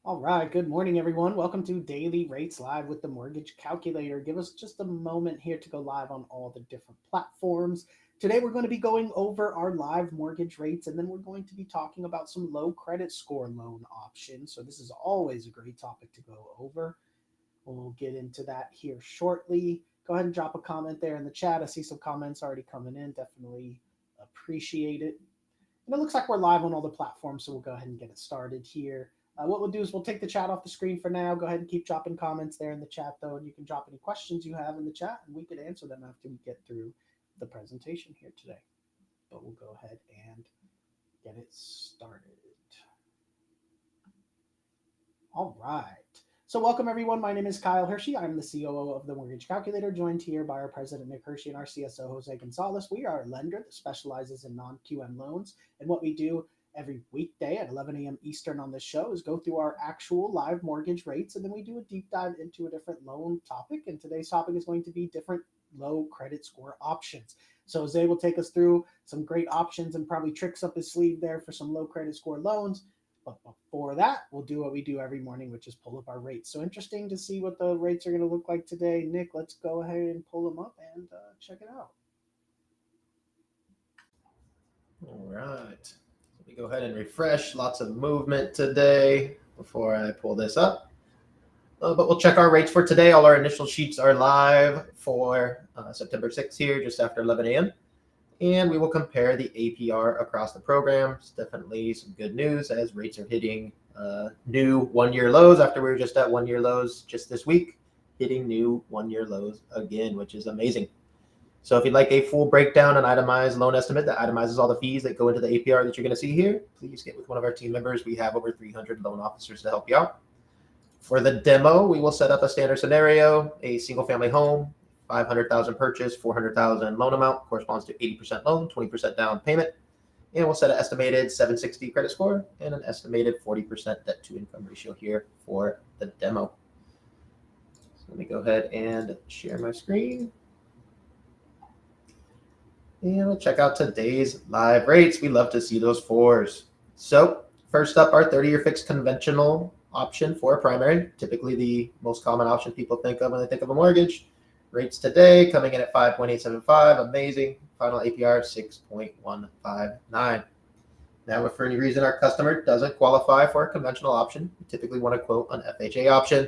All right, good morning, everyone. Welcome to Daily Rates Live with the Mortgage Calculator. Give us just a moment here to go live on all the different platforms. Today, we're going to be going over our live mortgage rates, and then we're going to be talking about some low credit score loan options. So, this is always a great topic to go over. We'll get into that here shortly. Go ahead and drop a comment there in the chat. I see some comments already coming in. Definitely appreciate it. And it looks like we're live on all the platforms, so we'll go ahead and get it started here. What we'll do is we'll take the chat off the screen for now. Go ahead and keep dropping comments there in the chat, though, and you can drop any questions you have in the chat, and we could answer them after we get through the presentation here today. But we'll go ahead and get it started. All right. So, welcome everyone. My name is Kyle Hershey. I'm the COO of the Mortgage Calculator, joined here by our president, Nick Hershey, and our CSO, Jose Gonzalez. We are a lender that specializes in non QM loans. And what we do every weekday at 11 a.m. Eastern on this show is go through our actual live mortgage rates, and then we do a deep dive into a different loan topic. And today's topic is going to be different low credit score options. So, Jose will take us through some great options and probably tricks up his sleeve there for some low credit score loans. But before that, we'll do what we do every morning, which is pull up our rates. So interesting to see what the rates are going to look like today. Nick, let's go ahead and pull them up and check it out. All right. Let me go ahead and refresh. Lots of movement today before I pull this up. But we'll check our rates for today. All our initial sheets are live for September 6th here, just after 11 a.m. And we will compare the APR across the programs. Definitely some good news as rates are hitting new one-year lows after we were just at one-year lows just this week, hitting new one-year lows again, which is amazing. So if you'd like a full breakdown and itemized loan estimate that itemizes all the fees that go into the APR that you're going to see here, please get with one of our team members. We have over 300 loan officers to help you out. For the demo, we will set up a standard scenario, a single-family home, 500,000 purchase, 400,000 loan amount, corresponds to 80% loan, 20% down payment. And we'll set an estimated 760 credit score and an estimated 40% debt to income ratio here for the demo. So let me go ahead and share my screen. And we'll check out today's live rates. We love to see those fours. So first up, our 30-year fixed conventional option for a primary, typically the most common option people think of when they think of a mortgage. Rates today coming in at 5.875, amazing. Final APR 6.159. Now, if for any reason our customer doesn't qualify for a conventional option, we typically want to quote an FHA option.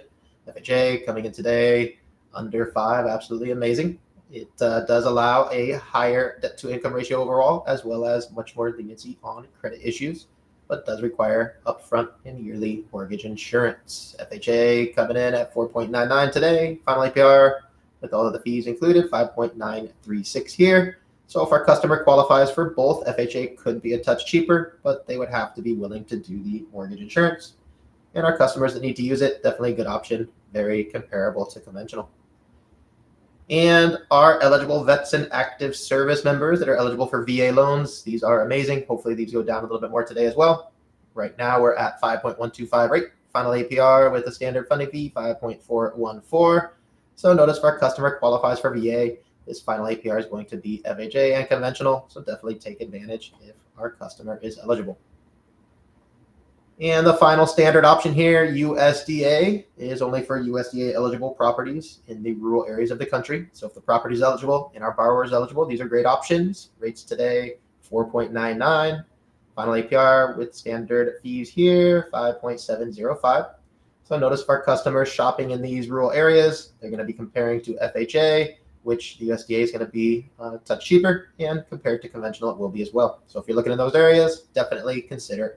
FHA coming in today under 5, absolutely amazing. It does allow a higher debt to income ratio overall, as well as much more leniency on credit issues, but does require upfront and yearly mortgage insurance. FHA coming in at 4.99 today. Final APR with all of the fees included, 5.936 here. So if our customer qualifies for both, FHA could be a touch cheaper, but they would have to be willing to do the mortgage insurance. And our customers that need to use it, definitely a good option, very comparable to conventional. And our eligible vets and active service members that are eligible for VA loans, these are amazing. Hopefully these go down a little bit more today as well. Right now we're at 5.125 rate. Final APR with a standard funding fee, 5.414. So notice if our customer qualifies for VA, this final APR is going to be FHA and conventional. So definitely take advantage if our customer is eligible. And the final standard option here, USDA, is only for USDA eligible properties in the rural areas of the country. So if the property is eligible and our borrower is eligible, these are great options. Rates today, 4.99. Final APR with standard fees here, 5.705. So notice if our customers shopping in these rural areas, they're going to be comparing to FHA, which the USDA is going to be a touch cheaper, and compared to conventional, it will be as well. So if you're looking in those areas, definitely consider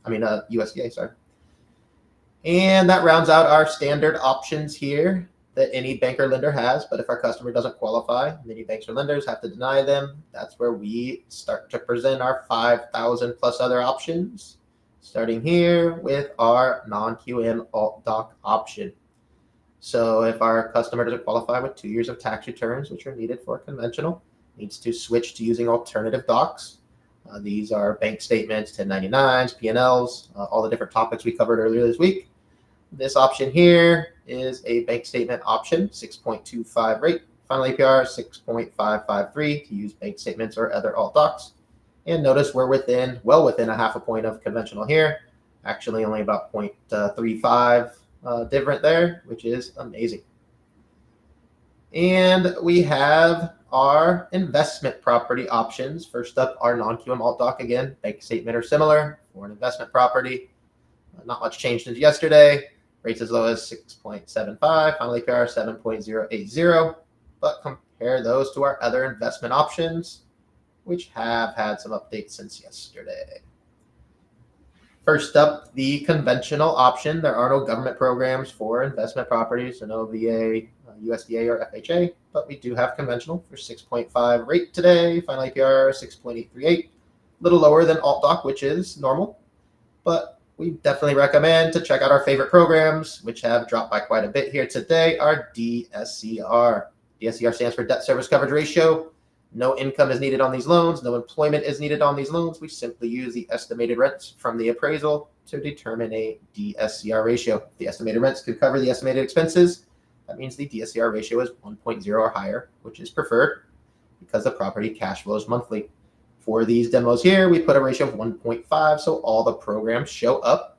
USDA, sorry. And that rounds out our standard options here that any bank or lender has. But if our customer doesn't qualify, many banks or lenders have to deny them. That's where we start to present our 5,000 plus other options, starting here with our non-QM alt doc option. So if our customer doesn't qualify with 2 years of tax returns, which are needed for conventional, needs to switch to using alternative docs. These are bank statements, 1099s, P&Ls, all the different topics we covered earlier this week. This option here is a bank statement option, 6.25 rate. Final APR, 6.553 to use bank statements or other alt docs. And notice we're well within a half a point of conventional here Actually, only about 0.35 different there, which is amazing. And we have our investment property options. First up, our non-QM alt doc again, bank statement or similar for an investment property. Not much changed since yesterday. Rates as low as 6.75, final APR 7.080. But compare those to our other investment options, which have had some updates since yesterday. First up, the conventional option. There are no government programs for investment properties, so no VA, USDA, or FHA, but we do have conventional for 6.5 rate today. Final APR 6.838, a little lower than AltDoc, which is normal, but we definitely recommend to check out our favorite programs, which have dropped by quite a bit here today. Our DSCR. DSCR stands for debt service coverage ratio. No income is needed on these loans. No employment is needed on these loans. We simply use the estimated rents from the appraisal to determine a DSCR ratio. If the estimated rents could cover the estimated expenses, that means the DSCR ratio is 1.0 or higher, which is preferred because the property cash flows monthly. For these demos here, we put a ratio of 1.5, so all the programs show up.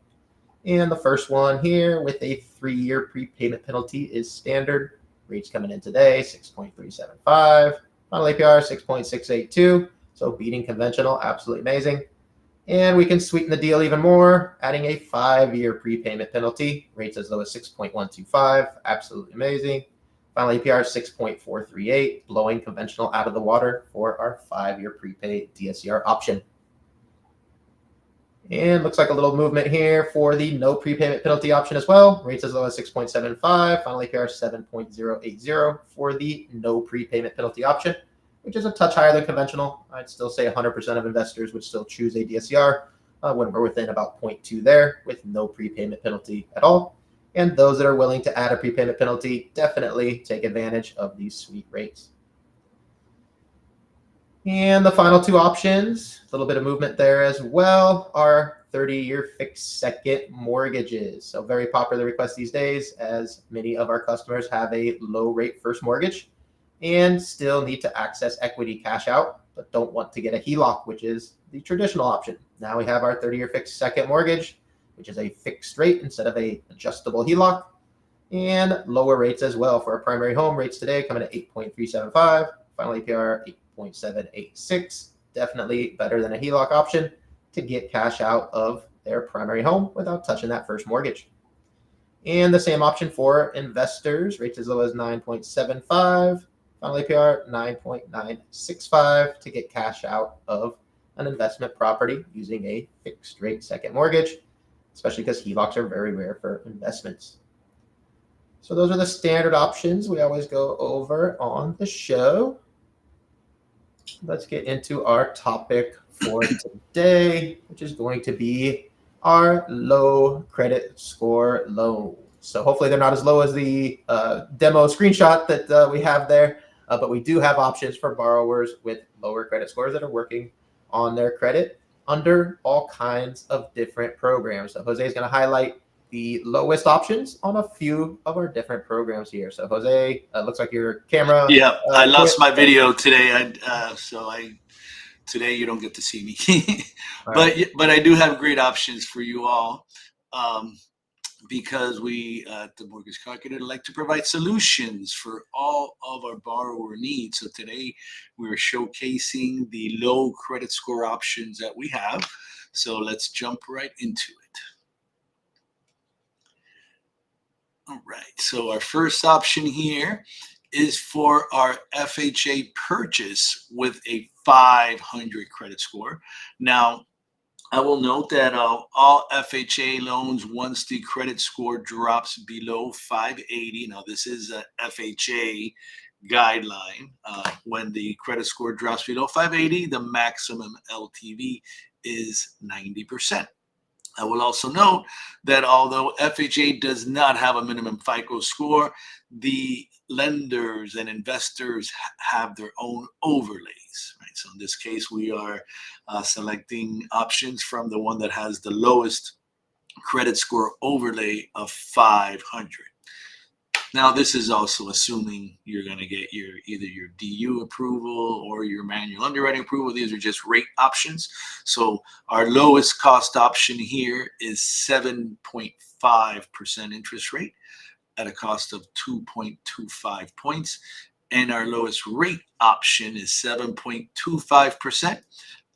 And the first one here with a 3-year prepayment penalty is standard. Rates coming in today, 6.375. Final APR 6.682, so beating conventional, absolutely amazing. And we can sweeten the deal even more, adding a 5-year prepayment penalty, rates as low as 6.125, absolutely amazing. Final APR 6.438, blowing conventional out of the water for our 5-year prepaid DSCR option. And looks like a little movement here for the no prepayment penalty option as well. Rates as low as 6.75, final APR 7.080 for the no prepayment penalty option, which is a touch higher than conventional. I'd still say 100% of investors would still choose a DSCR when we're within about 0.2 there with no prepayment penalty at all. And those that are willing to add a prepayment penalty definitely take advantage of these sweet rates. And the final two options, a little bit of movement there as well, are 30-year fixed second mortgages. So very popular request these days as many of our customers have a low rate first mortgage and still need to access equity cash out, but don't want to get a HELOC, which is the traditional option. Now we have our 30-year fixed second mortgage, which is a fixed rate instead of a adjustable HELOC, and lower rates as well for our primary home. Rates today coming at 8.375, final APR 8.786, definitely better than a HELOC option to get cash out of their primary home without touching that first mortgage. And the same option for investors, rates as low as 9.75, final APR 9.965 to get cash out of an investment property using a fixed rate second mortgage, especially because HELOCs are very rare for investments. So those are the standard options we always go over on the show. Let's get into our topic for today, which is going to be our low credit score loans. So hopefully they're not as low as the demo screenshot that we have there, but we do have options for borrowers with lower credit scores that are working on their credit under all kinds of different programs. So Jose is going to highlight the lowest options on a few of our different programs here. So Jose, looks like your camera. Yeah, I lost my video today, today you don't get to see me. But I do have great options for you all, because we at the Mortgage Calculator like to provide solutions for all of our borrower needs. So today we're showcasing the low credit score options that we have. So let's jump right into it. All right, so our first option here is for our FHA purchase with a 500 credit score. Now, I will note that all FHA loans, once the credit score drops below 580, now this is a FHA guideline. When the credit score drops below 580, the maximum LTV is 90%. I will also note that although FHA does not have a minimum FICO score, the lenders and investors have their own overlays, right? So in this case, we are selecting options from the one that has the lowest credit score overlay of 500. Now, this is also assuming you're going to get either your DU approval or your manual underwriting approval. These are just rate options. So our lowest cost option here is 7.5% interest rate at a cost of 2.25 points. And our lowest rate option is 7.25%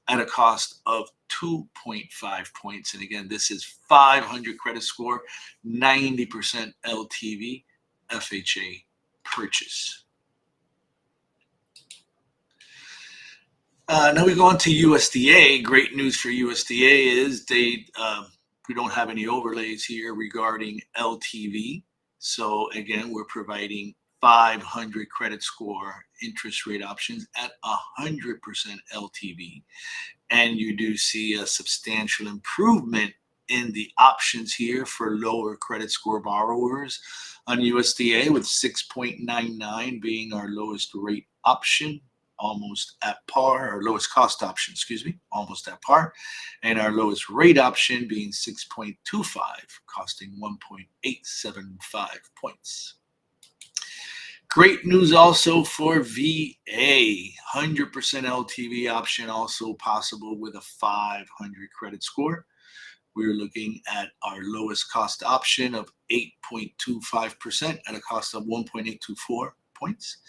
at a cost of 2.5 points. And again, this is 500 credit score, 90% LTV, FHA purchase. Now we go on to USDA. Great news for USDA is we don't have any overlays here regarding LTV. So again, we're providing 500 credit score interest rate options at 100% LTV. And you do see a substantial improvement in the options here for lower credit score borrowers on USDA, with 6.99 being our lowest rate option, almost at par, or lowest cost option, excuse me, almost at par, and our lowest rate option being 6.25, costing 1.875 points. Great news also for VA, 100% LTV option, also possible with a 500 credit score. We're looking at our lowest cost option of 8.25% at a cost of 1.824 points.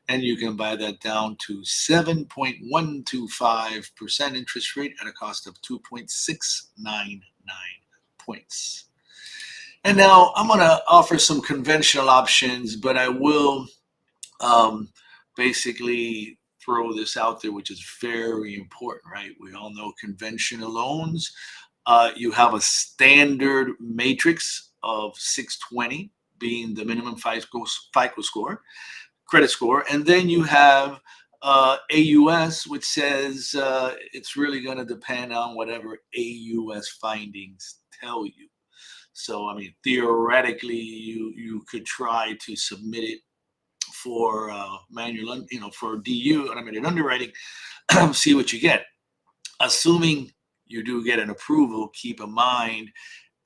And you can buy that down to 7.125% interest rate at a cost of 2.699 points. And now I'm going to offer some conventional options, but I will basically throw this out there, which is very important, right? We all know conventional loans. You have a standard matrix of 620 being the minimum FICO score, credit score, and then you have AUS, which says it's really going to depend on whatever AUS findings tell you. So, I mean, theoretically, you could try to submit it for manual, for DU, automated underwriting, see what you get. Assuming you do get an approval, keep in mind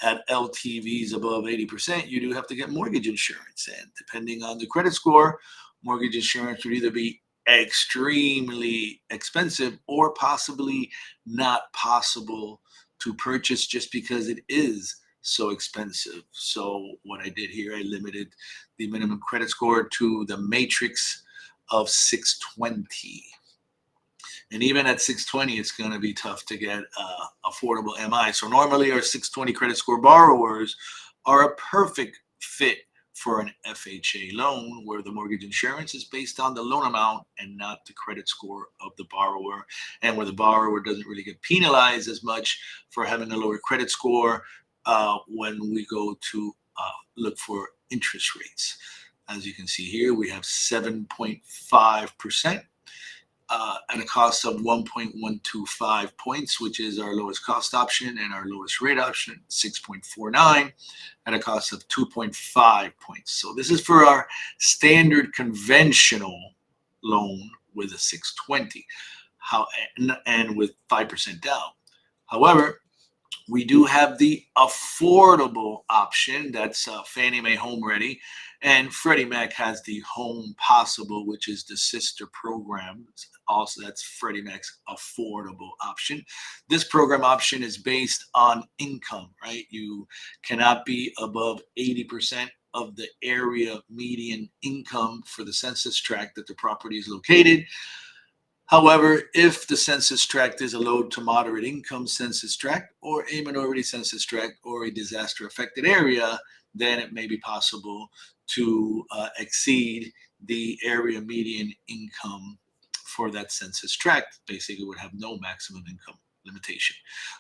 at LTVs above 80%, you do have to get mortgage insurance. And depending on the credit score, mortgage insurance would either be extremely expensive or possibly not possible to purchase just because it is so expensive. So what I did here, I limited the minimum credit score to the matrix of 620. And even at 620, it's going to be tough to get affordable MI. So normally our 620 credit score borrowers are a perfect fit for an FHA loan, where the mortgage insurance is based on the loan amount and not the credit score of the borrower, and where the borrower doesn't really get penalized as much for having a lower credit score when we go to look for interest rates. As you can see here, we have 7.5% at a cost of 1.125 points, which is our lowest cost option, and our lowest rate option, 6.49, at a cost of 2.5 points. So this is for our standard conventional loan with a 620, and with 5% down. However, we do have the affordable option. That's Fannie Mae Home Ready, and Freddie Mac has the Home Possible, which is the sister program. Also, that's Freddie Mac's affordable option. This program option is based on income, right? You cannot be above 80% of the area median income for the census tract that the property is located. However, if the census tract is a low to moderate income census tract, or a minority census tract, or a disaster affected area, then it may be possible to exceed the area median income for that census tract. Basically would have no maximum income limitation.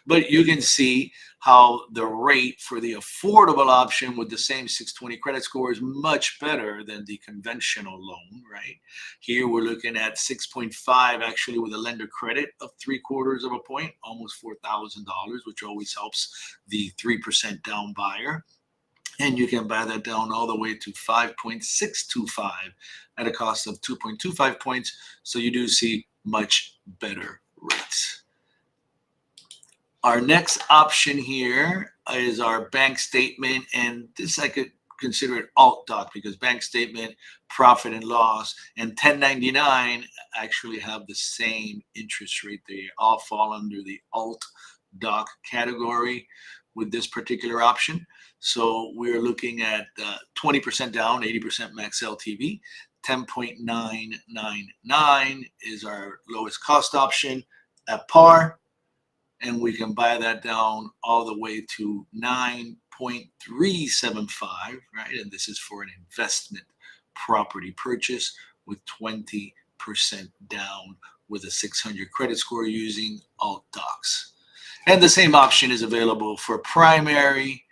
But you can see how the rate for the affordable option with the same 620 credit score is much better than the conventional loan, right? Here we're looking at 6.5 actually with a lender credit of 3/4 of a point, almost $4,000, which always helps the 3% down buyer. And you can buy that down all the way to 5.625 at a cost of 2.25 points. So you do see much better rates. Our next option here is our bank statement, and this I could consider it alt doc because bank statement, profit and loss, and 1099 actually have the same interest rate. They all fall under the alt doc category with this particular option. So we're looking at 20% down, 80% max LTV. 10.999 is our lowest cost option at par, and we can buy that down all the way to 9.375, right? And this is for an investment property purchase with 20% down with a 600 credit score using alt docs. And the same option is available for primary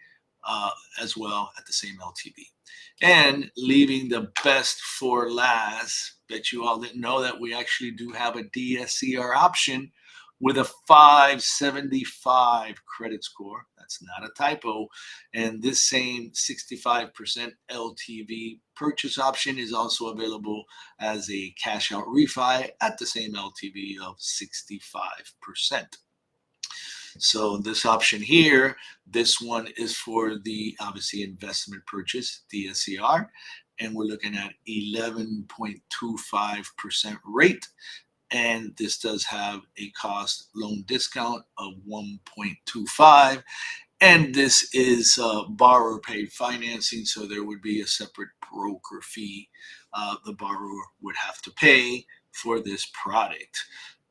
uh, as well at the same LTV. And leaving the best for last, bet you all didn't know that we actually do have a DSCR option with a 575 credit score. That's not a typo. And this same 65% LTV purchase option is also available as a cash out refi at the same LTV of 65%. So this option here, this one is for the obviously investment purchase, DSCR, and we're looking at 11.25% rate. And this does have a cost loan discount of 1.25. And this is borrower paid financing, so there would be a separate broker fee the borrower would have to pay for this product.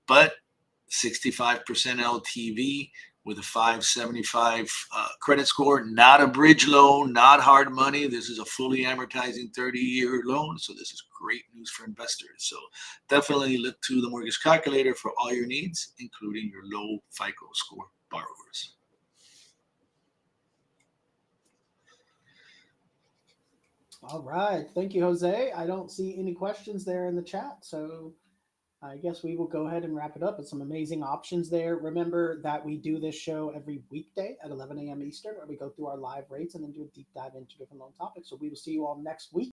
But 65% LTV with a 575 credit score, not a bridge loan, not hard money. This is a fully amortizing 30-year loan. So this is great news for investors. So definitely look to the mortgage calculator for all your needs, including your low FICO score borrowers. All right. Thank you, Jose. I don't see any questions there in the chat. So I guess we will go ahead and wrap it up with some amazing options there. Remember that we do this show every weekday at 11 a.m. Eastern, where we go through our live rates and then do a deep dive into different loan topics. So we will see you all next week.